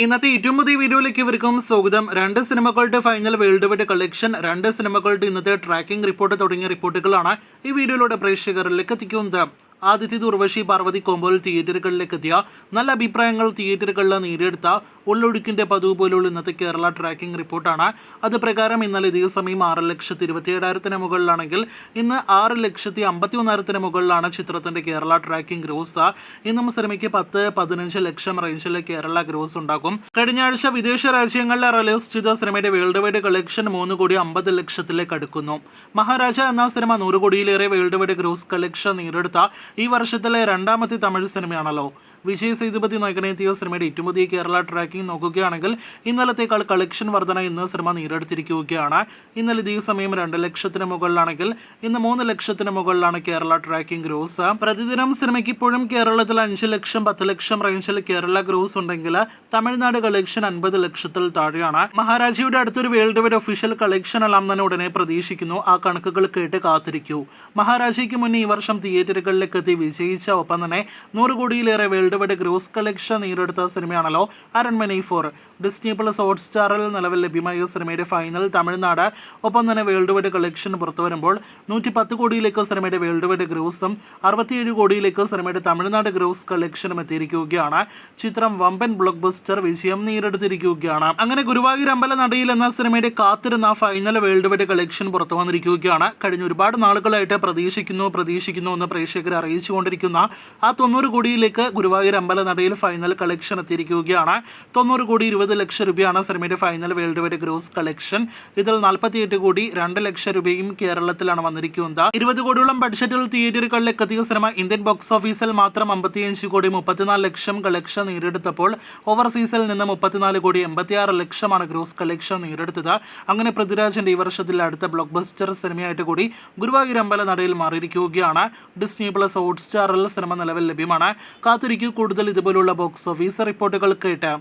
ഇന്നത്തെ ഏറ്റവും പുതിയ വീഡിയോയിലേക്ക് ഇവർക്കും സ്വാഗതം. രണ്ട് സിനിമകളുടെ ഫൈനൽ വേൾഡ് വൈഡ് കളക്ഷൻ, രണ്ട് സിനിമകളുടെ ഇന്നത്തെ ട്രാക്കിംഗ് റിപ്പോർട്ട് തുടങ്ങിയ റിപ്പോർട്ടുകളാണ് ഈ വീഡിയോയിലൂടെ പ്രേക്ഷകരിലേക്ക് എത്തിക്കുന്നത്. ആദിത്യ ഉർവശി പാർവതി കോമ്പോയിൽ തിയേറ്ററുകളിലേക്ക് എത്തിയ നല്ല അഭിപ്രായങ്ങൾ തിയേറ്ററുകളിൽ നേടിയെടുത്ത ഉള്ളൊഴുക്കിന്റെ പതിവ് പോലുള്ള ഇന്നത്തെ കേരള ട്രാക്കിംഗ് റിപ്പോർട്ടാണ്. അത് പ്രകാരം ഇന്നലെ ഇതേ സമയം 6,27,000 മുകളിലാണെങ്കിൽ ഇന്ന് 6,51,000 മുകളിലാണ് ചിത്രത്തിന്റെ കേരള ട്രാക്കിംഗ് ഗ്രോസ്. ഇന്നും സിനിമയ്ക്ക് 10-15 ലക്ഷം റേഞ്ചിലെ കേരള ഗ്രോസ് ഉണ്ടാകും. കഴിഞ്ഞ ആഴ്ച വിദേശ രാജ്യങ്ങളിൽ റിലീസ് ചെയ്ത സിനിമയുടെ വേൾഡ് വൈഡ് കളക്ഷൻ 3,50,00,000 അടുക്കുന്നു. മഹാരാജ എന്ന സിനിമ 100 കോടിയിലേറെ വേൾഡ് വൈഡ് ഗ്രോസ് കളക്ഷൻ നേടിയെടുത്ത ഈ വർഷത്തിലെ രണ്ടാമത്തെ തമിഴ് സിനിമയാണല്ലോ. വിജയ് സേതുപതി നായകനെത്തിയ സിനിമയുടെ ഏറ്റവും പുതിയ കേരള ട്രാക്കിംഗ് നോക്കുകയാണെങ്കിൽ ഇന്നലത്തേക്കാൾ കളക്ഷൻ വർധന ഇന്ന് സിനിമ നേടിയെടുത്തിരിക്കുകയാണ്. ഇന്നലെ ഇതേ സമയം 2 ലക്ഷത്തിന് മുകളിലാണെങ്കിൽ ഇന്ന് 3 ലക്ഷത്തിന് മുകളിലാണ് കേരള ട്രാക്കിംഗ് ഗ്രോസ്. പ്രതിദിനം സിനിമയ്ക്ക് ഇപ്പോഴും കേരളത്തിൽ 5 ലക്ഷം 10 ലക്ഷം റേഞ്ചിൽ കേരള ഗ്രോസ് ഉണ്ടെങ്കിൽ തമിഴ്നാട് കളക്ഷൻ 50 ലക്ഷത്തിൽ താഴെയാണ്. മഹാരാജയുടെ അടുത്തൊരു വേൾഡ് വൈഡ് ഒഫീഷ്യൽ കളക്ഷൻ എല്ലാം തന്നെ ഉടനെ പ്രതീക്ഷിക്കുന്നു. ആ കണക്കുകൾ കേട്ട് കാത്തിരിക്കൂ. മഹാരാജയ്ക്ക് മുന്നേ ഈ വർഷം തിയേറ്ററുകളിലേക്ക് എത്തി വിജയിച്ച ഒപ്പം തന്നെ 100 കോടിയിലേറെ വേൾഡ് വൈഡ് ഗ്രോസ് കളക്ഷൻ നേടിയെടുത്ത സിനിമയാണല്ലോ അരൺമന 4. ഡിസ്നി പ്ലസ് ഹോട്ട്സ്റ്റാറിൽ നിലവിൽ ലഭ്യമായ സിനിമയുടെ ഫൈനൽ തമിഴ്നാട് ഒപ്പം തന്നെ വേൾഡ് വൈഡ് കളക്ഷൻ പുറത്തു വരുമ്പോൾ 110 കോടിയിലേക്ക് സിനിമയുടെ വേൾഡ് വൈഡ് ഗ്രോസും 67 കോടിയിലേക്ക് സിനിമയുടെ തമിഴ്നാട് ഗ്രോസ് കളക്ഷനും എത്തിയിരിക്കുകയാണ്. ചിത്രം വമ്പൻ ബ്ലോക്ക് ബസ്റ്റർ വിജയം നേടിയെടുത്തിരിക്കുകയാണ്. അങ്ങനെ ഗുരുവായൂർ അമ്പലനടയിൽ എന്ന സിനിമയുടെ കാത്തിരുന്ന ഫൈനൽ വേൾഡ് വൈഡ് കളക്ഷൻ പുറത്തു വന്നിരിക്കുകയാണ്. കഴിഞ്ഞ ഒരുപാട് നാളുകളായിട്ട് പ്രതീക്ഷിക്കുന്നു എന്ന് പ്രേക്ഷകരെ അറിയിച്ചുകൊണ്ടിരിക്കുന്ന ആ 90 കോടിയിലേക്ക് ഗുരുവായൂർ അമ്പലനടയിൽ ഫൈനൽ കളക്ഷൻ എത്തിയിരിക്കുകയാണ്. 90 കോടി 20 ലക്ഷം രൂപയാണ് സിനിമയുടെ final world wide gross collection. ഇതിൽ 48 കോടി 2 ലക്ഷം രൂപയും കേരളത്തിലാണ് വന്നിരിക്കുന്നത്. 20 കോടിയോളം ബഡ്ജറ്റിൽ തിയേറ്ററുകളിലേക്ക് എത്തിയ സിനിമ ഇന്ത്യൻ ബോക്സ് ഓഫീസിൽ മാത്രം 55 കോടി 34 ലക്ഷം കളക്ഷൻ നേടിയെടുത്തപ്പോൾ ഓവർസീസിൽ നിന്ന് 34 കോടി 86 ലക്ഷമാണ് ഗ്രോസ് കളക്ഷൻ നേടിയെടുത്തത്. അങ്ങനെ പൃഥ്വിരാജിന്റെ ഈ വർഷത്തിൽ അടുത്ത ബ്ലോക്ക് ബസ്റ്റർ സിനിമയായിട്ട് കൂടി ഗുരുവായൂർ അമ്പലനടയിൽ മാറിയിരിക്കുകയാണ്. ഡിസ്നി പ്ലസ് ഹോട്ട്സ്റ്റാറിൽ സിനിമ നിലവിൽ ലഭ്യമാണ്. കാത്തിരിക്കൂ കൂടുതൽ ഇതുപോലുള്ള ബോക്സ് ഓഫീസ് റിപ്പോർട്ടുകൾ കേട്ട്.